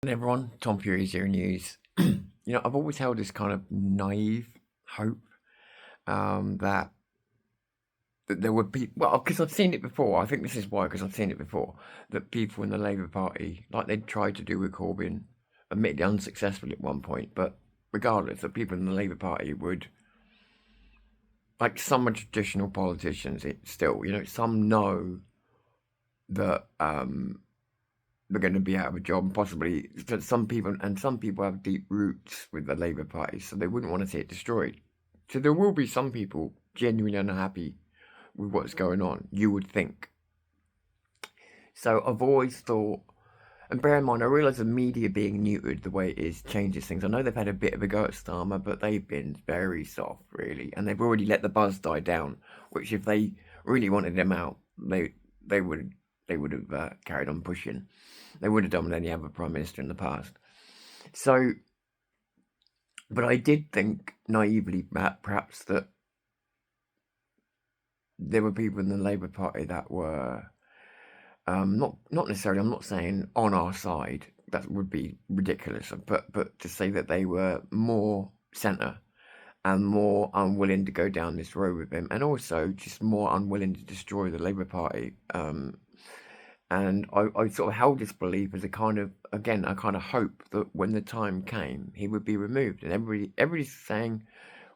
Hey everyone, Tom Fury's here news. I've always held this kind of naive hope that there would be, well, because I've seen it before. I think this is why, because I've seen it before, that people in the Labour Party, like they tried to do with Corbyn, admittedly unsuccessfully at one point, but regardless, that people in the Labour Party would, like some are traditional politicians, some know that they're going to be out of a job, possibly. But some people have deep roots with the Labour Party, so they wouldn't want to see it destroyed. So there will be some people genuinely unhappy with what's going on, you would think. So I've always thought, and bear in mind, I realise the media being neutered the way it is changes things. I know they've had a bit of a go at Starmer, but they've been very soft, really, and they've already let the buzz die down. Which, if they really wanted him out, they would have carried on pushing. They would have done with any other prime minister in the past. So, but I did think naively, Matt, perhaps that there were people in the Labour Party that were not necessarily. I'm not saying on our side. That would be ridiculous. But to say that they were more centre and more unwilling to go down this road with him, and also just more unwilling to destroy the Labour Party. And I sort of held this belief as a kind of hope that when the time came, he would be removed. And everybody's saying,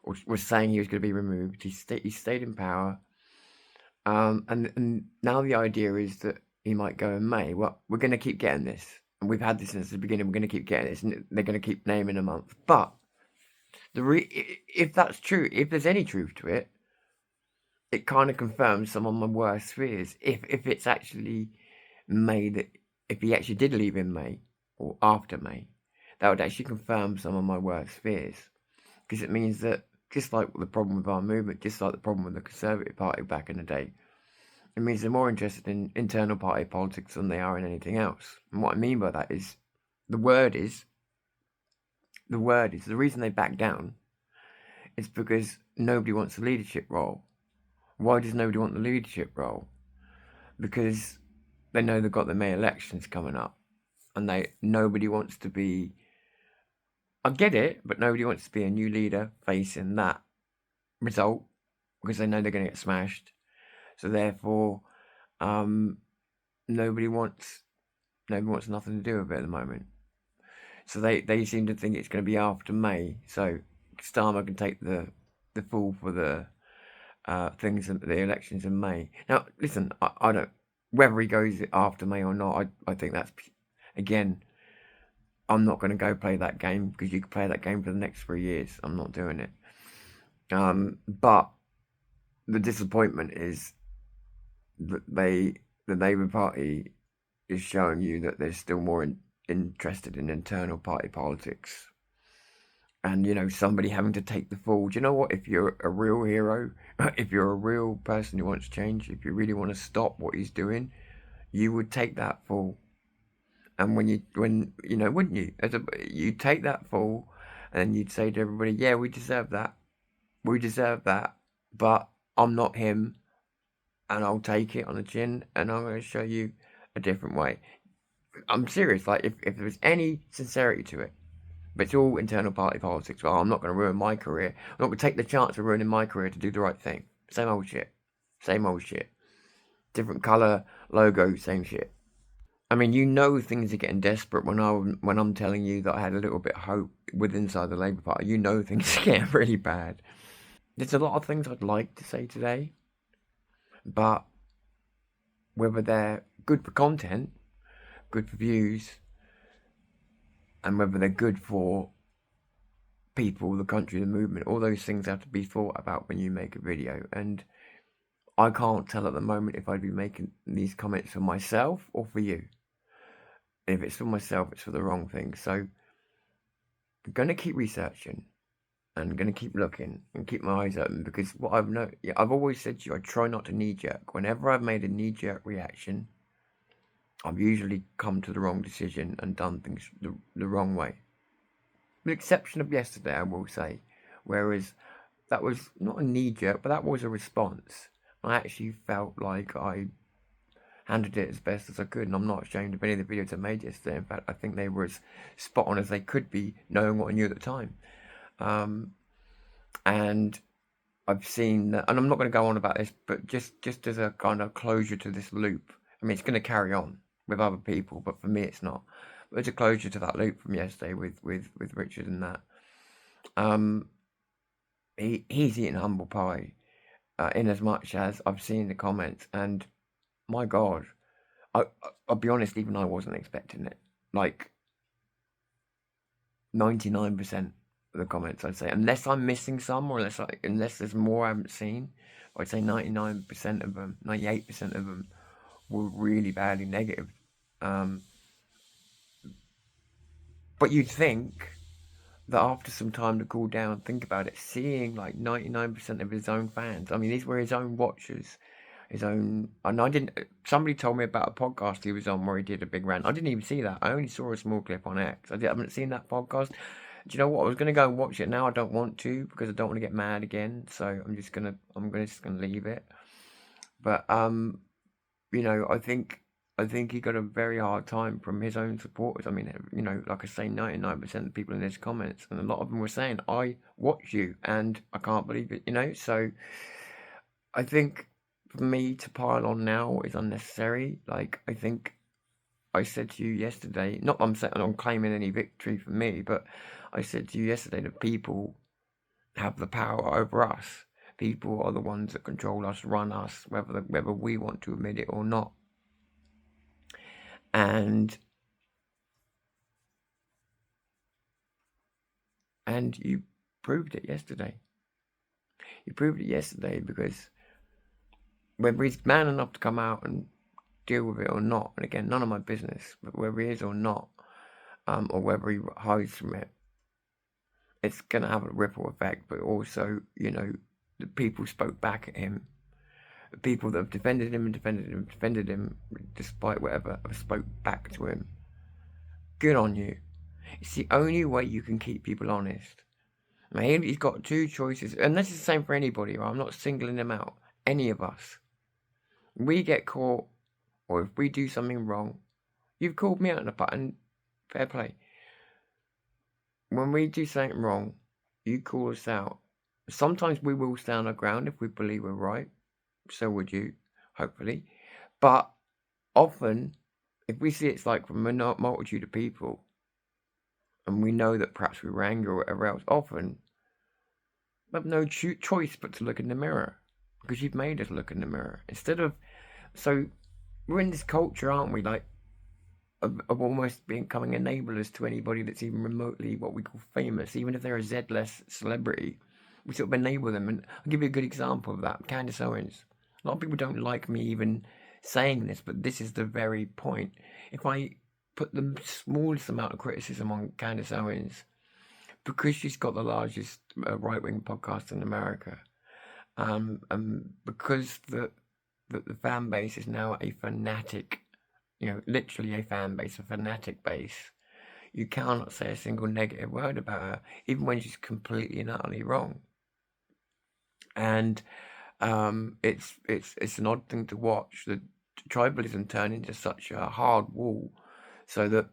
or was saying he was going to be removed. He stayed in power. And now the idea is that he might go in May. Well, we're going to keep getting this. And we've had this since the beginning. We're going to keep getting this. And they're going to keep naming a month. But if that's true, if there's any truth to it, it kind of confirms some of my worst fears. If it's actually May, that if he actually did leave in May or after May, that would actually confirm some of my worst fears, because it means that, just like the problem with our movement, just like the problem with the Conservative Party back in the day, it means they're more interested in internal party politics than they are in anything else. And what I mean by that is the reason they back down is because nobody wants the leadership role. Why does nobody want the leadership role? Because they know they've got the May elections coming up, and nobody wants to be. I get it, but nobody wants to be a new leader facing that result, because they know they're going to get smashed. So therefore, nobody wants nothing to do with it at the moment. So they seem to think it's going to be after May, so Starmer can take the fall for the things in the elections in May. Now, listen, I don't. Whether he goes after May or not, I think that's, again, I'm not going to go play that game, because you can play that game for the next 3 years. I'm not doing it. But the disappointment is that the Labour Party is showing you that they're still more interested in internal party politics. And, somebody having to take the fall. Do you know what? If you're a real hero, if you're a real person who wants change, if you really want to stop what he's doing, you would take that fall. And wouldn't you? You'd take that fall, and you'd say to everybody, yeah, we deserve that. We deserve that. But I'm not him, and I'll take it on the chin, and I'm going to show you a different way. I'm serious. Like, if there's any sincerity to it, but it's all internal party politics. Well, I'm not going to ruin my career. I'm not going to take the chance of ruining my career to do the right thing. Same old shit. Same old shit. Different colour, logo, same shit. I mean, things are getting desperate when I'm telling you that I had a little bit of hope with inside the Labour Party. Things are getting really bad. There's a lot of things I'd like to say today, but whether they're good for content, good for views, and whether they're good for people, the country, the movement, all those things have to be thought about when you make a video. And I can't tell at the moment if I'd be making these comments for myself or for you. If it's for myself, it's for the wrong thing. So I'm going to keep researching and going to keep looking and keep my eyes open, because what I've always said to you, I try not to knee jerk. Whenever I've made a knee jerk reaction, I've usually come to the wrong decision and done things the wrong way. With the exception of yesterday, I will say. Whereas that was not a knee jerk, but that was a response. I actually felt like I handled it as best as I could, and I'm not ashamed of any of the videos I made yesterday. In fact, I think they were as spot on as they could be, knowing what I knew at the time. Um, and I've seen that, and I'm not going to go on about this, but just as a kind of closure to this loop. I mean, it's going to carry on with other people, but for me, it's not. But it's a closure to that loop from yesterday with Richard and that. Um, he's eating humble pie, in as much as I've seen the comments, and my God, I'll be honest, even I wasn't expecting it. Like 99% of the comments, I'd say, unless I'm missing some, or unless there's more I haven't seen, I'd say 99% of them, 98% of them were really badly negative. Um, but you'd think that after some time to cool down, think about it, seeing like 99% of his own fans. I mean, these were his own watchers, his own. And I didn't. Somebody told me about a podcast he was on where he did a big rant. I didn't even see that. I only saw a small clip on X. I haven't seen that podcast. Do you know what? I was gonna go and watch it now. I don't want to because I don't want to get mad again. So just gonna leave it. But I think he got a very hard time from his own supporters. I mean, like I say, 99% of people in his comments, and a lot of them were saying, "I watch you, and I can't believe it." So I think for me to pile on now is unnecessary. Like I think I said to you yesterday, not I'm claiming any victory for me, but I said to you yesterday that people have the power over us. People are the ones that control us, run us, whether we want to admit it or not. And you proved it yesterday. You proved it yesterday because whether he's man enough to come out and deal with it or not, and again, none of my business, but whether he is or not, or whether he hides from it, it's going to have a ripple effect. But also, the people spoke back at him. The people that have defended him, despite whatever, have spoke back to him. Good on you. It's the only way you can keep people honest. I mean, he's got two choices, and this is the same for anybody. Right? I'm not singling him out. Any of us. We get caught, or if we do something wrong, you've called me out on a button. Fair play. When we do something wrong, you call us out. Sometimes we will stand our ground if we believe we're right. So would you, hopefully. But often, if we see it's like from a multitude of people, and we know that perhaps we were angry or whatever else, often we have no choice but to look in the mirror because you've made us look in the mirror so we're in this culture, aren't we, like of almost becoming enablers to anybody that's even remotely what we call famous, even if they're a Z-less celebrity. We sort of enable them. And I'll give you a good example of that. Candace Owens. A lot of people don't like me even saying this, but this is the very point. If I put the smallest amount of criticism on Candace Owens, because she's got the largest right-wing podcast in America, and because the fan base is now a fanatic, literally a fan base, a fanatic base, you cannot say a single negative word about her, even when she's completely and utterly wrong. And it's an odd thing to watch, the tribalism turn into such a hard wall, so that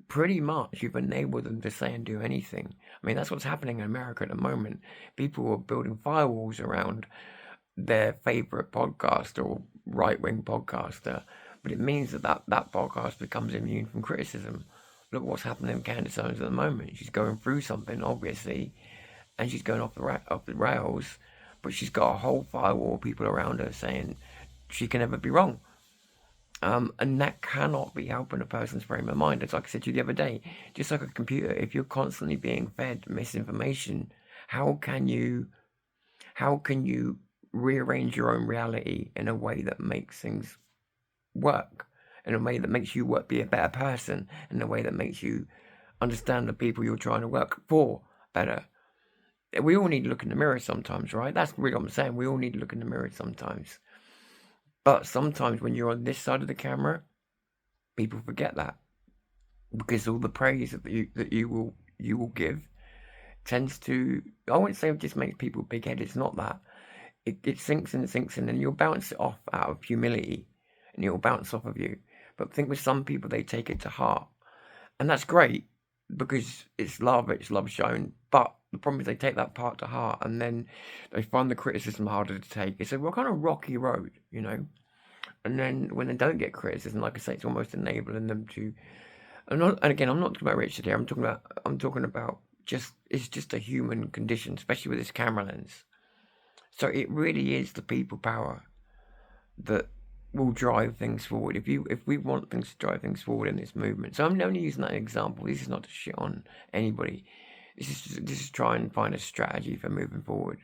pretty much you've enabled them to say and do anything. I mean, that's what's happening in America at the moment. People are building firewalls around their favorite podcaster or right-wing podcaster, but it means that podcast becomes immune from criticism. Look what's happening with Candace Owens at the moment. She's going through something, obviously, and she's going off the rails, but she's got a whole firewall of people around her saying she can never be wrong. And that cannot be helping a person's frame of mind. It's like I said to you the other day, just like a computer, if you're constantly being fed misinformation, how can you rearrange your own reality in a way that makes things work, in a way that makes you be a better person, in a way that makes you understand the people you're trying to work for better? We all need to look in the mirror sometimes, right? That's really what I'm saying. We all need to look in the mirror sometimes. But sometimes when you're on this side of the camera, people forget that, because all the praise that you will give tends to, I wouldn't say it just makes people big-headed. It's not that. It sinks in, and you'll bounce it off out of humility, and it'll bounce off of you. But I think with some people, they take it to heart. And that's great because it's love shown. But the problem is they take that part to heart and then they find the criticism harder to take. It's a kind of rocky road, you know? And then when they don't get criticism, like I say, it's almost enabling them to. And again, I'm not talking about Richard here. I'm talking about it's just a human condition, especially with this camera lens. So it really is the people power that will drive things forward. If we want things to drive things forward in this movement. So I'm only using that example. This is not to shit on anybody. This is try and find a strategy for moving forward.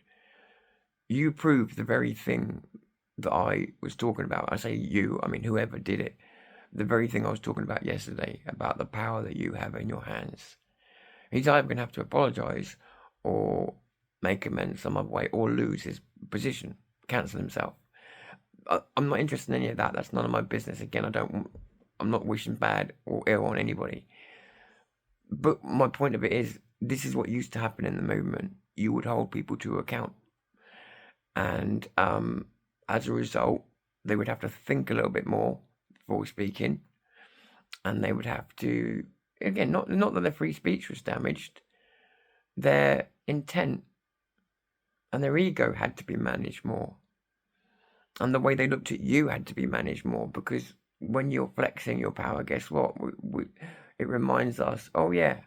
You proved the very thing that I was talking about. I say you, I mean whoever did it. The very thing I was talking about yesterday, about the power that you have in your hands. He's either going to have to apologise or make amends some other way or lose his position, cancel himself. I'm not interested in any of that. That's none of my business. Again, I'm not wishing bad or ill on anybody. But my point of it is, this is what used to happen in the movement. You would hold people to account. And as a result, they would have to think a little bit more before speaking. And they would have to, again, not that their free speech was damaged, their intent and their ego had to be managed more. And the way they looked at you had to be managed more, because when you're flexing your power, guess what? It reminds us, oh yeah,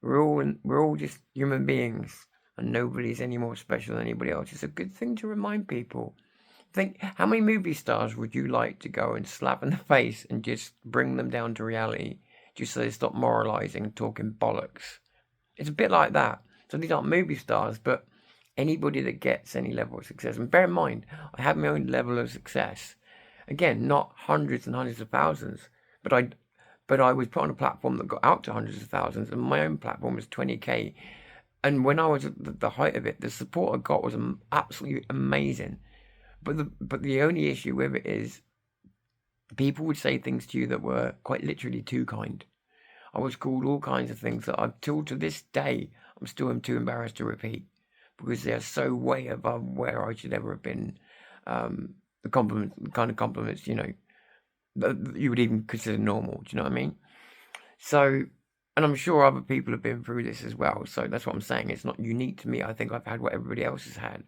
we're all just human beings, and nobody's any more special than anybody else. It's a good thing to remind people. Think, how many movie stars would you like to go and slap in the face and just bring them down to reality, just so they stop moralising and talking bollocks? It's a bit like that. So these aren't movie stars, but anybody that gets any level of success. And bear in mind, I have my own level of success. Again, not hundreds and hundreds of thousands, but I was put on a platform that got out to hundreds of thousands, and my own platform was 20k. And when I was at the height of it, the support I got was absolutely amazing. But the only issue with it is people would say things to you that were quite literally too kind. I was called all kinds of things that I've till to this day I'm still too embarrassed to repeat, because they're so way above where I should ever have been. The kind of compliments, you know, that you would even consider normal. Do you know what I mean? So, and I'm sure other people have been through this as well. So that's what I'm saying. It's not unique to me. I think I've had what everybody else has had.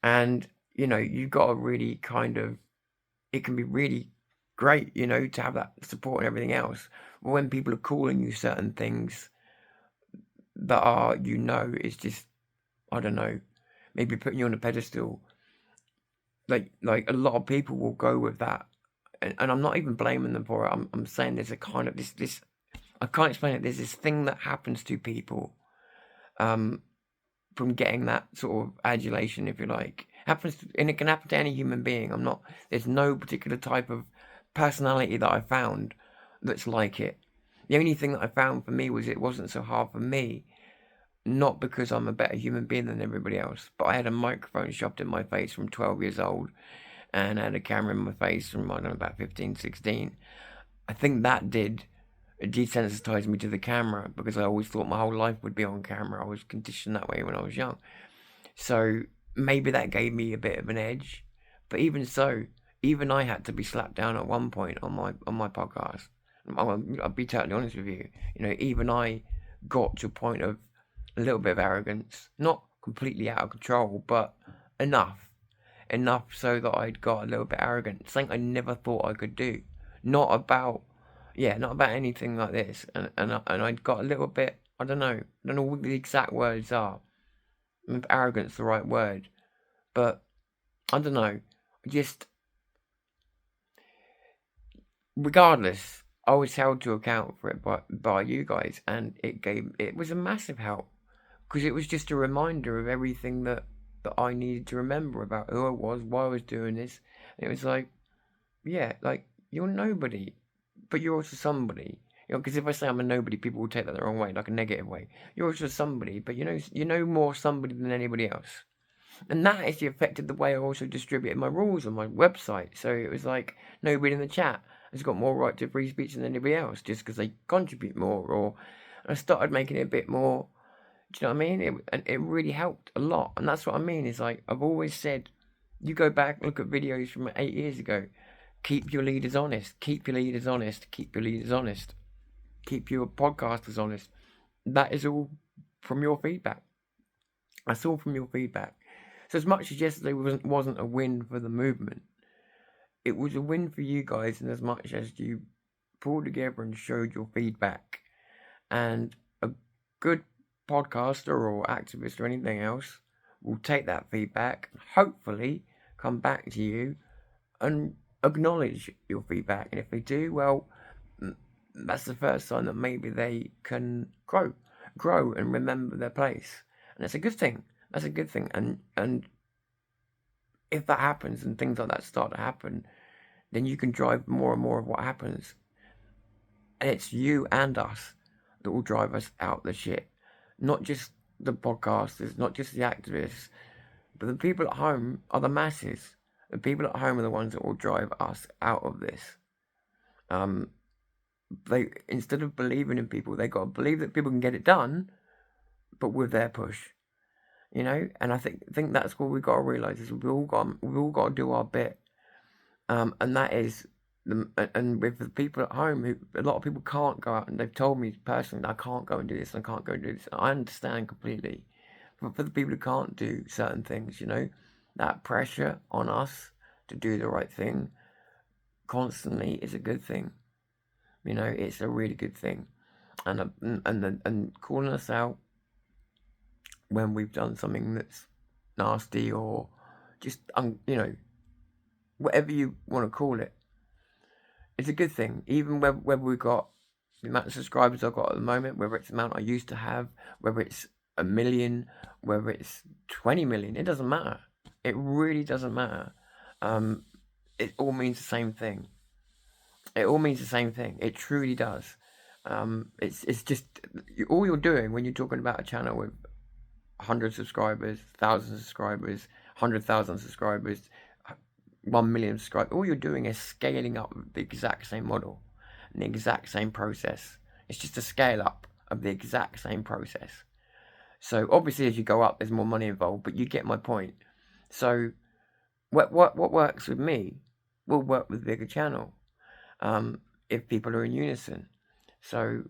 And, you know, you've got to really kind of, it can be really great, you know, to have that support and everything else. But when people are calling you certain things that are, you know, it's just, I don't know, maybe putting you on a pedestal. Like a lot of people will go with that. And I'm not even blaming them for it. I'm saying there's a kind of this I can't explain it. There's this thing that happens to people from getting that sort of adulation, if you like. And it can happen to any human being. There's no particular type of personality that I found that's like it. The only thing that I found for me was it wasn't so hard for me, not because I'm a better human being than everybody else, but I had a microphone shoved in my face from 12 years old, and I had a camera in my face from, I don't know, about 15, 16. I think that did desensitize me to the camera, because I always thought my whole life would be on camera. I was conditioned that way when I was young. So maybe that gave me a bit of an edge. But even so, even I had to be slapped down at one point on my podcast. I'll be totally honest with you. You know, even I got to a point of a little bit of arrogance, not completely out of control, but enough so that I'd got a little bit arrogant, something I never thought I could do. Not about anything like this, and I'd got a little bit, I don't know what the exact words are. If arrogance the right word, but I don't know. Just regardless, I was held to account for it by you guys, and it was a massive help, because it was just a reminder of everything that I needed to remember about who I was, why I was doing this. And it was like, yeah, like, you're nobody, but you're also somebody. You know, because if I say I'm a nobody, people will take that the wrong way, like a negative way. You're also somebody, but you know more somebody than anybody else. And that actually affected the way I also distributed my rules on my website. So it was like, nobody in the chat has got more right to free speech than anybody else, just because they contribute more. Or I started making it a bit more, do you know what I mean? It really helped a lot. And that's what I mean, is like, I've always said, you go back, look at videos from 8 years ago, Keep your leaders honest. Keep your leaders honest. Keep your leaders honest. Keep your podcasters honest. That is all from your feedback. That's all from your feedback. So as much as yesterday wasn't a win for the movement, it was a win for you guys, in as much as you pulled together and showed your feedback. And a good podcaster or activist or anything else will take that feedback, hopefully come back to you and acknowledge your feedback. And if they do, well, that's the first sign that maybe they can grow and remember their place. And that's a good thing. That's a good thing. And if that happens and things like that start to happen, then you can drive more and more of what happens. And it's you and us that will drive us out the shit. Not just the podcasters, not just the activists, but the people at home are the masses. The people at home are the ones that will drive us out of this. They, instead of believing in people, they got to believe that people can get it done, but with their push, And I think that's what we got to realize is we've all got to do our bit, and that is and with the people at home, a lot of people can't go out, and they've told me personally, I can't go and do this, I can't go and do this. I understand completely, but for the people who can't do certain things, that pressure on us to do the right thing constantly is a good thing. It's a really good thing, and calling us out when we've done something that's nasty or just whatever you want to call it, it's a good thing. Even whether we've got the amount of subscribers I've got at the moment, whether it's the amount I used to have, whether it's 1 million, whether it's 20 million, it doesn't matter. It really doesn't matter. It all means the same thing. It all means the same thing. It truly does. It's just all you're doing when you're talking about a channel with 100 subscribers, 1,000 subscribers, 100,000 subscribers, 1 million subscribers. All you're doing is scaling up the exact same model and the exact same process. It's just a scale up of the exact same process. So obviously, as you go up, there's more money involved, but you get my point. So what works with me will work with a bigger channel, if people are in unison. So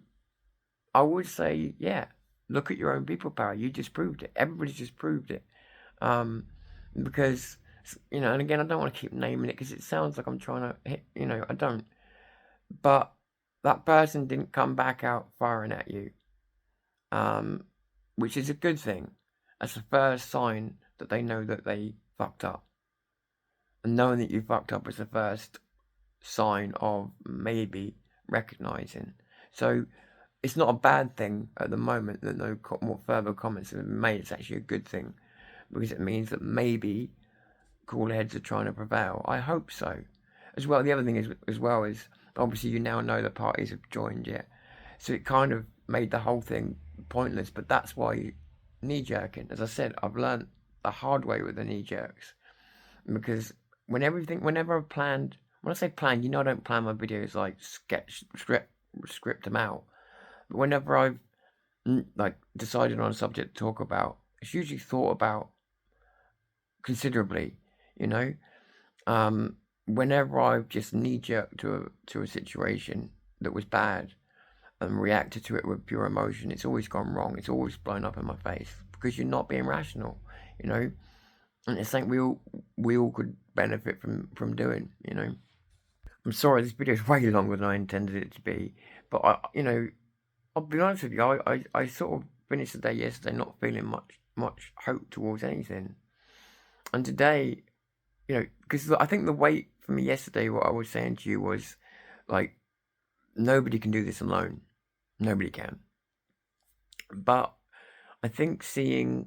I would say, yeah, look at your own people power. You just proved it. Everybody's just proved it. Because, and again, I don't want to keep naming it because it sounds like I'm trying to hit, I don't. But that person didn't come back out firing at you, which is a good thing. That's the first sign that they know that they fucked up. And knowing that you fucked up is the first sign of maybe recognizing. So it's not a bad thing at the moment that no more further comments have been made. It's actually a good thing because it means that maybe cool heads are trying to prevail. I hope so. As well, the other thing is obviously you now know the parties have joined yet, so it kind of made the whole thing pointless. But that's why knee-jerking. As I said, I've learned the hard way with the knee-jerks, because whenever I've planned, when I say plan, I don't plan my videos like script them out. But whenever I've decided on a subject to talk about, it's usually thought about considerably. Whenever I've just knee-jerked to a situation that was bad and reacted to it with pure emotion, it's always gone wrong. It's always blown up in my face because you're not being rational, And it's something we all could benefit from doing, I'm sorry, this video is way longer than I intended it to be, but I'll be honest with you, I sort of finished the day yesterday not feeling much hope towards anything. And today, because I think the weight for me yesterday, what I was saying to you was, nobody can do this alone. Nobody can. But I think seeing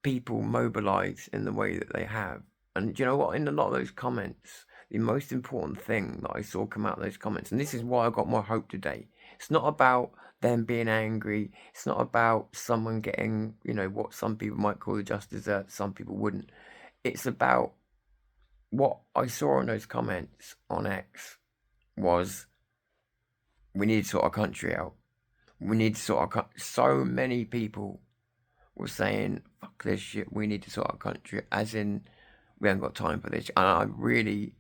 people mobilize in the way that they have, and you know what, in a lot of those comments, the most important thing that I saw come out of those comments, and this is why I got more hope today, it's not about them being angry, it's not about someone getting, what some people might call the just desserts, some people wouldn't. It's about what I saw in those comments on X was, we need to sort our country out. We need to sort our country. So many people were saying, fuck this shit, we need to sort our country, as in, we haven't got time for this. And I really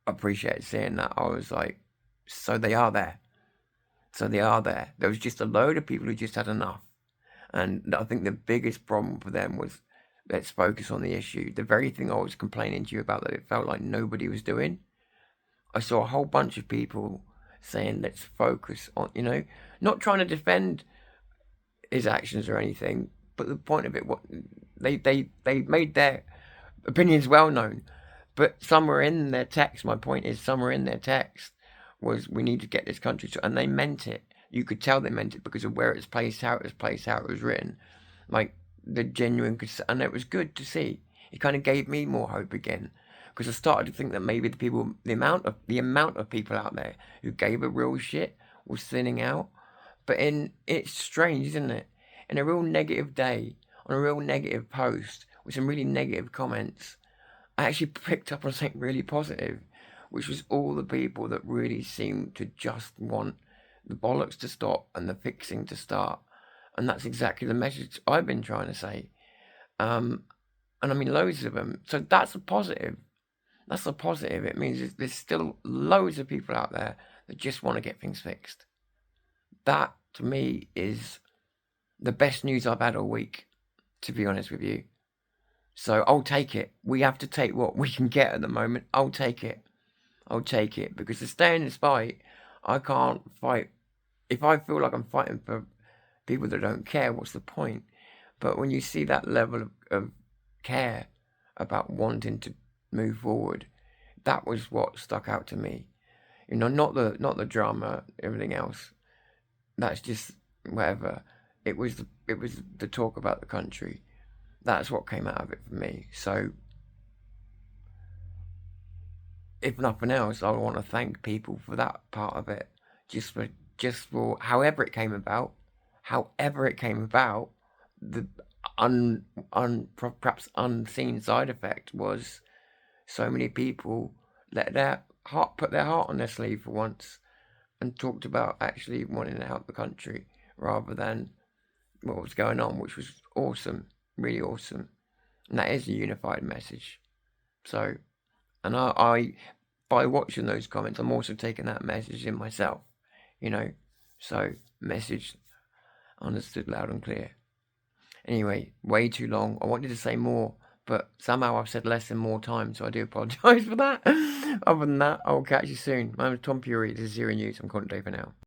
appreciated seeing that. I was like, so they are there. So they are there. There was just a load of people who just had enough. And I think the biggest problem for them was, let's focus on the issue. The very thing I was complaining to you about that it felt like nobody was doing. I saw a whole bunch of people saying, let's focus on, not trying to defend his actions or anything, but the point of it, what they made their opinions well known. But somewhere in their text, my point is, somewhere in their text was, we need to get this country to, and they meant it. You could tell they meant it because of where it's placed, how it was placed, how it was written. Like, the genuine, and it was good to see. It kind of gave me more hope again, because I started to think that maybe the amount of people out there who gave a real shit was thinning out. But it's strange, isn't it? In a real negative day, on a real negative post with some really negative comments, I actually picked up on something really positive, which was all the people that really seemed to just want the bollocks to stop and the fixing to start. And that's exactly the message I've been trying to say. And I mean, loads of them. So that's a positive. That's a positive. It means there's still loads of people out there that just want to get things fixed. That, to me, is the best news I've had all week, to be honest with you. So I'll take it. We have to take what we can get at the moment. I'll take it. I'll take it. Because to stay in this fight, I can't fight. If I feel like I'm fighting for people that don't care, what's the point? But when you see that level of care about wanting to move forward, that was what stuck out to me. Not the drama, everything else. That's just whatever. It was the talk about the country. That's what came out of it for me. So, if nothing else, I want to thank people for that part of it. Just for however it came about. However it came about, the perhaps unseen side effect was so many people put their heart on their sleeve for once and talked about actually wanting to help the country rather than what was going on, which was awesome, really awesome. And that is a unified message. So, and I by watching those comments, I'm also taking that message in myself, So, message understood loud and clear. Anyway, way too long. I wanted to say more, but somehow I've said less and more time, so I do apologise for that. Other than that, I'll catch you soon. My name is Tom Fury. This is Zero News. I'm calling it day for now.